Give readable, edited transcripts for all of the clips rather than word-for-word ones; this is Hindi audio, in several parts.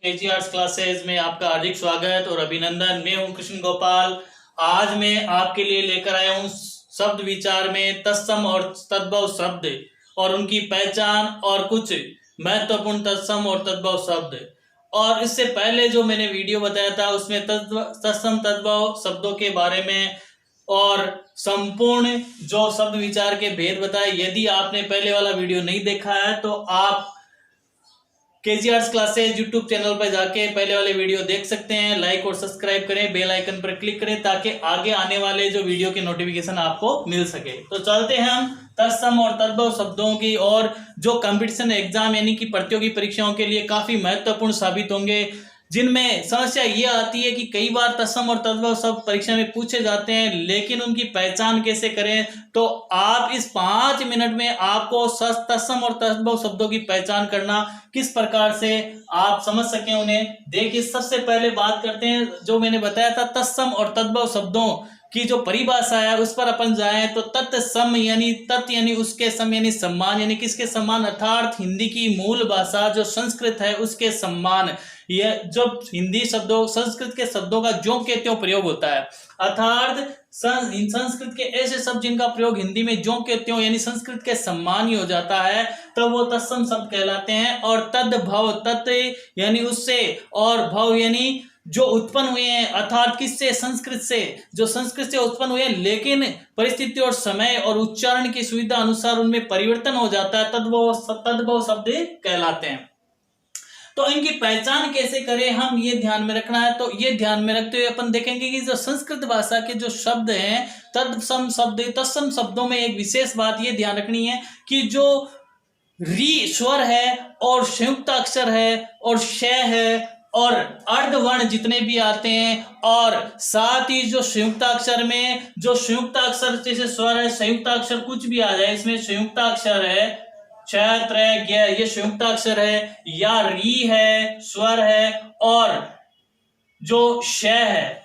केजी आर्ट्स क्लासेस में आपका हार्दिक स्वागत और अभिनंदन। मैं हूं कृष्ण गोपाल। आज मैं आपके लिए लेकर आया हूं शब्द विचार में तत्सम और तद्भव शब्द और उनकी पहचान और कुछ महत्वपूर्ण तत्सम और तद्भव शब्द। और इससे पहले जो मैंने वीडियो बताया था उसमें तत्सम तद्भव शब्दों के बारे में और संपूर्ण जो शब्द विचार के भेद बताए। यदि आपने पहले वाला वीडियो नहीं देखा है तो आप KG arts classes YouTube channel पर जाके पहले वाले वीडियो देख सकते हैं। लाइक और सब्सक्राइब करें, बेल आइकन पर क्लिक करें ताकि आगे आने वाले जो वीडियो के नोटिफिकेशन आपको मिल सके। तो चलते हैं हम तत्सम और तद्भव शब्दों की और जो कंपटीशन एग्जाम यानी कि प्रतियोगी परीक्षाओं के लिए काफी महत्वपूर्ण साबित होंगे, जिनमें समस्या ये आती है कि कई बार तत्सम और तद्भव शब्द परीक्षा में पूछे जाते हैं लेकिन उनकी पहचान कैसे करें। तो आप इस 5 मिनट में आपको तत्सम और तद्भव शब्दों की पहचान करना किस प्रकार से आप समझ सकें उन्हें। देखिए, सबसे पहले बात करते हैं जो मैंने बताया था तत्सम और तद्भव शब्दों की जो परिभाषा है उस पर अपन जाएं तो तत्सम यानी तत् यानी उसके सम यानी सम्मान यानी किसके सम्मान, अर्थात हिंदी की मूल भाषा जो संस्कृत है उसके सम्मान। यह जो हिंदी शब्दों संस्कृत के शब्दों का ज्यों के त्यों प्रयोग होता है, अर्थात संस्कृत के ऐसे शब्द जिनका प्रयोग हिंदी में ज्यों के त्यों यानी संस्कृत के सम्मान ही हो जाता है तो वो तत्सम शब्द कहलाते हैं। और तद्भव तत् यानी उससे और भव यानी जो उत्पन्न हुए हैं, अर्थात किससे, संस्कृत से, जो संस्कृत से उत्पन्न हुए हैं लेकिन परिस्थिति और समय और उच्चारण की सुविधा अनुसार उनमें परिवर्तन हो जाता है, तद्भव शब्द कहलाते हैं। तो इनकी पहचान कैसे करें हम ये ध्यान में रखना है। तो ये ध्यान में रखते हुए अपन देखेंगे कि जो संस्कृत भाषा के जो शब्द हैं तत्सम शब्द तत्सम शब्दों में एक विशेष बात ये ध्यान रखनी है कि जो री स्वर है और संयुक्त अक्षर है और श है और अर्धवर्ण जितने भी आते हैं और साथ ही जो संयुक्त अक्षर में जो संयुक्त अक्षर जैसे स्वर है, संयुक्त अक्षर कुछ भी आ जाए इसमें संयुक्त अक्षर है क्षेत्र है ये संयुक्त अक्षर है या री है स्वर है और जो श है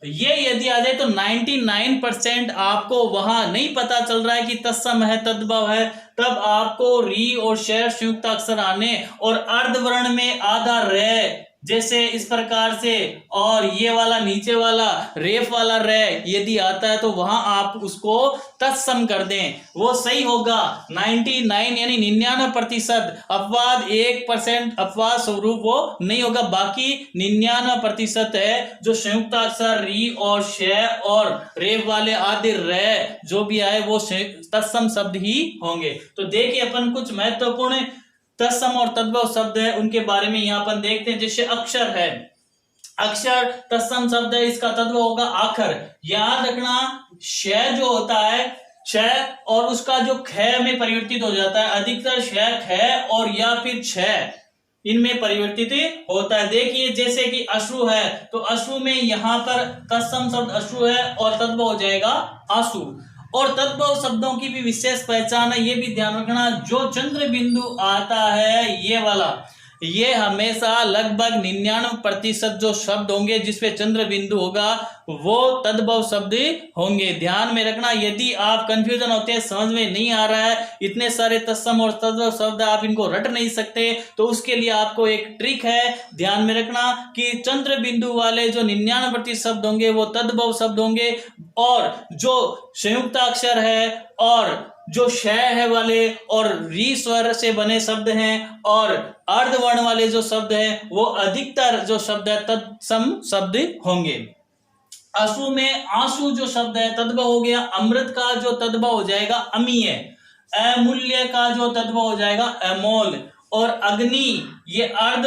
ये यदि आ जाए तो 99% आपको वहां नहीं पता चल रहा है कि तत्सम है तद्भव है, तब आपको री और शेर संयुक्त अक्षर आने और अर्धवर्ण में आधा रे जैसे इस प्रकार से और ये वाला नीचे वाला रेफ वाला रे यदि आता है तो वहां आप उसको तत्सम कर दें, वो सही होगा। 99 यानी 99%, अपवाद 1% अपवाद स्वरूप वो नहीं होगा, बाकी 99% है जो संयुक्त अक्षर री और शे और रेफ वाले आदि रे जो भी आए वो तत्सम शब्द ही होंगे। तो देखिए अपन कुछ महत्वपूर्ण तत्सम और तद्भव शब्द है उनके बारे में यहाँ अपन देखते हैं। जैसे अक्षर है, अक्षर तत्सम शब्द है, इसका तद्भव होगा आखर। याद रखना श जो होता है श और उसका जो ख में परिवर्तित हो जाता है, अधिकतर श ख और या फिर छ इनमें परिवर्तित होता है। देखिए जैसे कि अश्रु है तो अश्रु में यहाँ पर तत्सम शब्द अश्रु है और तद्भव हो जाएगा आंसू। और तद्भव शब्दों की भी विशेष पहचान है, ये भी ध्यान रखना। जो चंद्र बिंदु आता है ये वाला, ये हमेशा लगभग 99% जो शब्द होंगे जिसपे चंद्र बिंदु होगा वो तद्भव शब्द होंगे। ध्यान में रखना, यदि आप कंफ्यूजन होते हैं, समझ में नहीं आ रहा है, इतने सारे तत्सम और तद्भव शब्द आप इनको रट नहीं सकते, तो उसके लिए आपको एक ट्रिक है। ध्यान में रखना कि चंद्र बिंदु वाले जो 99% शब्द होंगे वो तद्भव शब्द होंगे और जो संयुक्त अक्षर है और जो श है वाले और री स्वर से बने शब्द हैं और अर्धवर्ण वाले जो शब्द हैं वो अधिकतर जो शब्द है तत्सम शब्द होंगे। आंसू में आंसू जो शब्द है तद्भव हो गया। अमृत का जो तद्भव हो जाएगा अमीय। अमूल्य का जो तद्भव हो जाएगा अमोल। और अग्नि ये अर्ध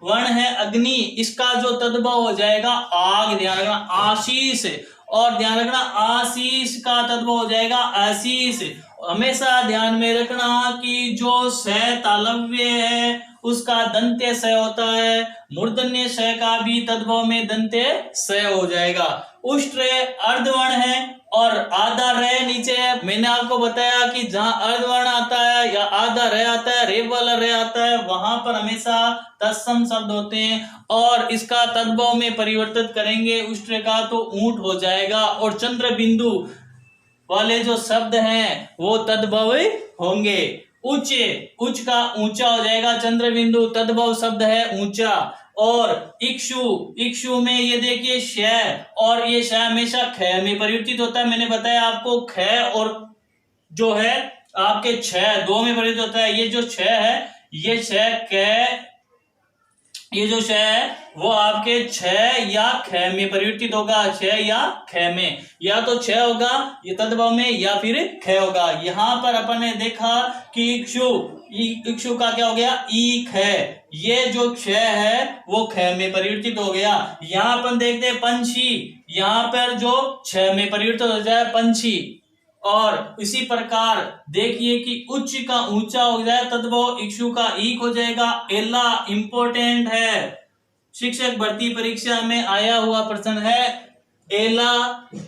वर्ण है अग्नि, इसका जो तद्भव हो जाएगा आग। ध्यान रखना। आशीष और ध्यान रखना आशीष का तद्भव हो जाएगा आशीष। हमेशा ध्यान में रखना कि जो स तालव्य है उसका दंत्य स होता है, मूर्धन्य स का भी तद्भव में दंत्य स हो जाएगा। उष्ट्र अर्धवर्ण है और आधा रे नीचे है। मैंने आपको बताया कि जहां अर्धवर्ण आता है या आधा रे आता है, रेफ वाला रे आता है, वहां पर हमेशा तत्सम शब्द होते हैं और इसका तद्भव में परिवर्तित करेंगे उष्ट्र का तो ऊंट हो जाएगा। और चंद्र बिंदु वाले जो शब्द हैं वो तद्भव होंगे। उच्च, उच्च का ऊंचा हो जाएगा चंद्र बिंदु, तद्भव शब्द है ऊंचा। और इक्षु, इक्षु में ये देखिए क्षय, और ये क्षय हमेशा क्षय में परिवर्तित होता है। मैंने बताया आपको क्षय और जो है आपके क्षय दो में परिवर्तित होता है। ये जो क्षय है, ये क्षय क, ये जो क्षय है वो आपके क्षय या क्षय में परिवर्तित होगा, क्षय या क्षय में, या तो क्षय होगा ये तद्भव में या फिर क्षय होगा। यहाँ पर अपन ने देखा कि इक्षु, इक्षु का क्या हो गया, ई क्षय, ये जो क्षय है वो क्षय में परिवर्तित हो गया। यहाँ अपन देखते हैं पंछी, यहाँ पर जो क्षय में परिवर्तित हो जाए पंछी। और इसी प्रकार देखिए कि उच्च का ऊंचा हो जाए तद्भव, इक्षु का ईक हो जाएगा। एला इंपॉर्टेंट है, शिक्षक भर्ती परीक्षा में आया हुआ प्रश्न है। एला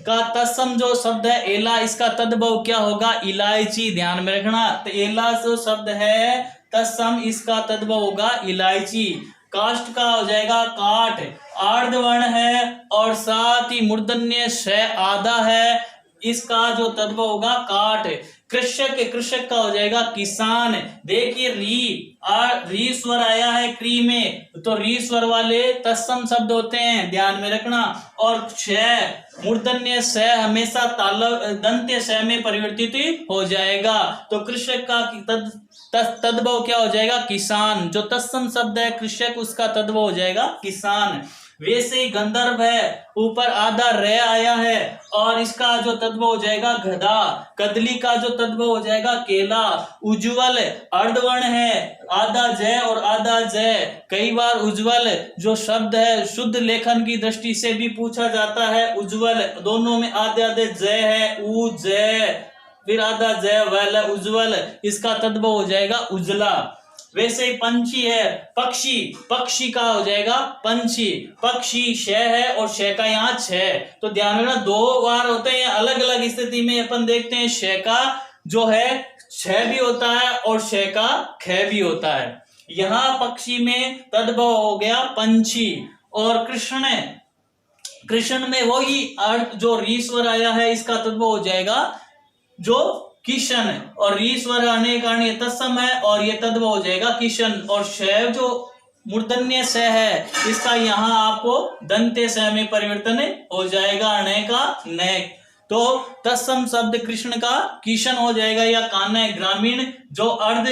का तत्सम जो शब्द है एला, इसका तद्भव क्या होगा, इलायची, ध्यान में रखना। तो एला जो शब्द है तत्सम, इसका तद्भव होगा इलायची। काष्ठ का हो जाएगा काठ, आर्धवर्ण है और साथ ही मूर्धन्य श आधा है, इसका जो तद्भव होगा काठ। कृषक, कृषक का हो जाएगा किसान। देखिए री स्वर आया है क्री में, तो री स्वर वाले तत्सम शब्द होते हैं, ध्यान में रखना। और क्षय, मूर्धन्य स हमेशा तालव दंत्य स में परिवर्तित हो जाएगा। तो कृषक का तद्भव क्या हो जाएगा, किसान। जो तत्सम शब्द है कृषक, उसका तद्भव हो जाएगा किसान। वैसे ही गंधर्व है, ऊपर आधा रे आया है और इसका जो तद्भव हो जाएगा गधा। कदली का जो तद्भव हो जाएगा केला। उज्ज्वल अर्धवर्ण है, आधा जय और आधा जय। कई बार उज्ज्वल जो शब्द है शुद्ध लेखन की दृष्टि से भी पूछा जाता है। उज्ज्वल दोनों में आधे आधे जय है, उ जय, फिर आधा जय वैल, उज्ज्वल, इसका तद्भव हो जाएगा उजला। वैसे ही पंछी है, पक्षी, पक्षी का हो जाएगा पंछी। पक्षी श है और श का यहाँ छ, तो ध्यान रखना दो बार होते हैं। अलग अलग स्थिति में अपन देखते हैं श का जो है छ भी होता है और श का ख भी होता है। यहाँ पक्षी में तद्भव हो गया पंछी। और कृष्ण, कृष्ण में वही अर्थ जो रीश्वर आया है, इसका तद्भव हो जाएगा जो किशन। और रीश्वर आने के कारण ये तत्सम है और ये तद्भव हो जाएगा किशन। और शैव जो मूर्धन्य स है, इसका यहाँ आपको दंत्य स में परिवर्तन हो जाएगा, अणे का नेक। तो तत्सम शब्द कृष्ण का किशन हो जाएगा या कान्हा। ग्रामीण जो अर्ध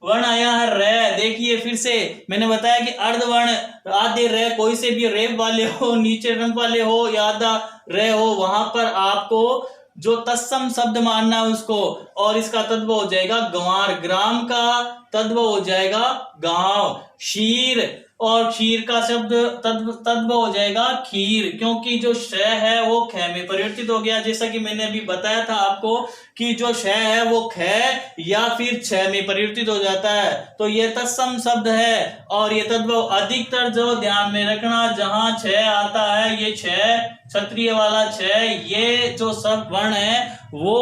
वर्ण आया है रे, देखिए फिर से मैंने बताया कि अर्धवर्ण आधे रे, कोई से भी रेप वाले हो, नीचे रंग वाले हो या आधा रे हो, वहां पर आपको जो तत्सम शब्द मानना है उसको। और इसका तद्भव हो जाएगा गंवार। ग्राम का तद्भव हो जाएगा गांव। क्षीर, और क्षीर का शब्द तद्भव हो जाएगा खीर, क्योंकि जो श है वो ख में परिवर्तित हो गया। जैसा कि मैंने अभी बताया था आपको कि जो श है वो ख या फिर छ में परिवर्तित हो जाता है। तो ये तत्सम शब्द है और ये तद्भव अधिकतर जो ध्यान में रखना, जहां छ आता है ये छ क्षत्रिय वाला छ, ये जो सब वर्ण है वो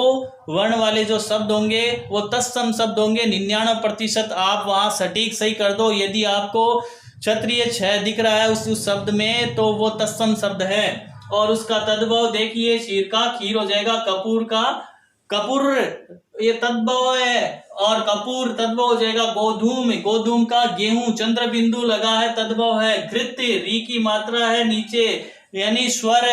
वर्ण वाले जो शब्द होंगे वो तत्सम शब्द होंगे। 99% आप वहां सटीक सही कर दो। यदि आपको क्षत्रिय छ दिख रहा है उस शब्द में, तो वो तत्सम शब्द है। और उसका तद्भव देखिए क्षीर का खीर हो जाएगा। कपूर का कपूर ये तद्भव है और कपूर तद्भव हो जाएगा गोधूम। गोधूम का गेहूं, चंद्र बिंदु लगा है तद्भव है। घृत, री की मात्रा है नीचे यानी स्वर,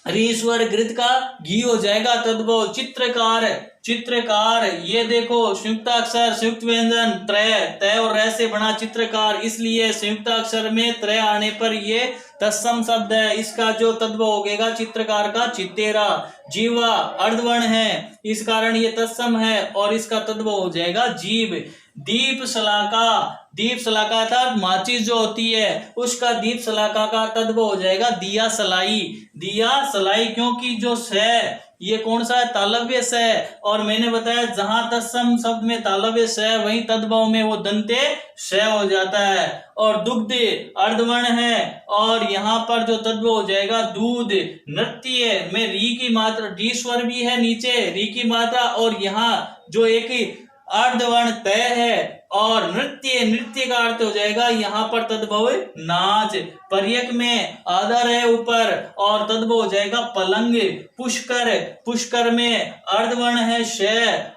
री स्वर, घृत का घी हो जाएगा तद्भव। चित्रकार, चित्रकार ये देखो संयुक्ताक्षर संयुक्त व्यंजन त्रय, तय और रे से बना चित्रकार, इसलिए संयुक्ताक्षर में त्रय आने पर ये तत्सम शब्द है। इसका जो तद्भव होगा चित्रकार का चितेरा। जीवा अर्धवर्ण है, इस कारण ये तत्सम है और इसका तद्भव हो जाएगा जीव। दीप शलाका, दीप शलाका अर्थात माचिस जो होती है उसका दीप शलाका का तद्भव हो जाएगा दिया सलाई। दिया सलाई क्योंकि जो स ये कौन सा है, तालव्य स है। और मैंने बताया जहां तत्सम शब्द में तालव्य स है वहीं तद्भव में वो दंते श हो जाता है। और दुग्ध अर्धवर्ण है और यहाँ पर जो तद्भव हो जाएगा दूध। नृत्य में री की मात्रा, डी स्वर भी है नीचे री की मात्रा, और यहाँ जो एक अर्धवर्ण तय है और नृत्य, नृत्य का अर्थ हो जाएगा यहाँ पर तद्भव नाच। पर्यक में आदर है ऊपर और तद्भव हो जाएगा पलंग। पुष्कर, पुष्कर में अर्धवर्ण है श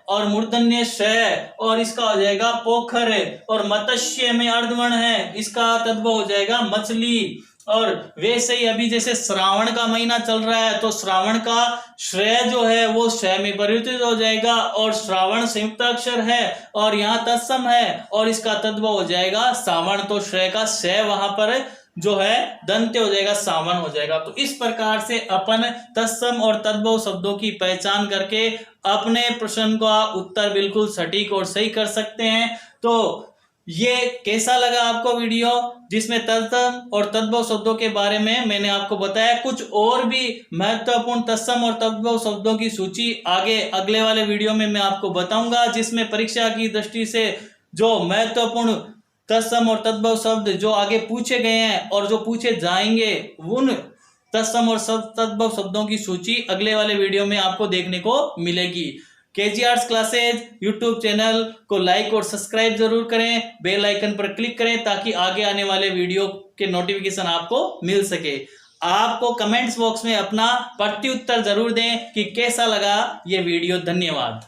और मूर्धन्य श और इसका हो जाएगा पोखर। और मत्स्य में अर्धवर्ण है, इसका तद्भव हो जाएगा मछली। और वैसे ही अभी जैसे श्रावण का महीना चल रहा है तो श्रावण का श्रेय जो है वो श में परिवर्तित हो जाएगा और श्रावण संयुक्त अक्षर है और यहाँ तत्सम है और इसका तद्भव हो जाएगा सावण। तो श्रेय का श वहां पर जो है दंत्य हो जाएगा, सावन हो जाएगा। तो इस प्रकार से अपन तत्सम और तद्भव शब्दों की पहचान करके अपने प्रश्न का उत्तर बिल्कुल सटीक और सही कर सकते हैं। तो ये कैसा लगा आपको वीडियो, जिसमें तत्सम और तद्भव शब्दों के बारे में मैंने आपको बताया। कुछ और भी महत्वपूर्ण तत्सम और तद्भव शब्दों की सूची आगे अगले वाले वीडियो में मैं आपको बताऊंगा, जिसमें परीक्षा की दृष्टि से जो महत्वपूर्ण तत्सम और तद्भव शब्द जो आगे पूछे गए हैं और जो पूछे जाएंगे, उन तत्सम और तद्भव शब्दों की सूची अगले वाले वीडियो में आपको देखने को मिलेगी। KG arts classes YouTube channel को लाइक और सब्सक्राइब जरूर करें, बेल आइकन पर क्लिक करें ताकि आगे आने वाले वीडियो के नोटिफिकेशन आपको मिल सके। आपको कमेंट्स बॉक्स में अपना प्रत्युत्तर जरूर दें कि कैसा लगा ये वीडियो। धन्यवाद।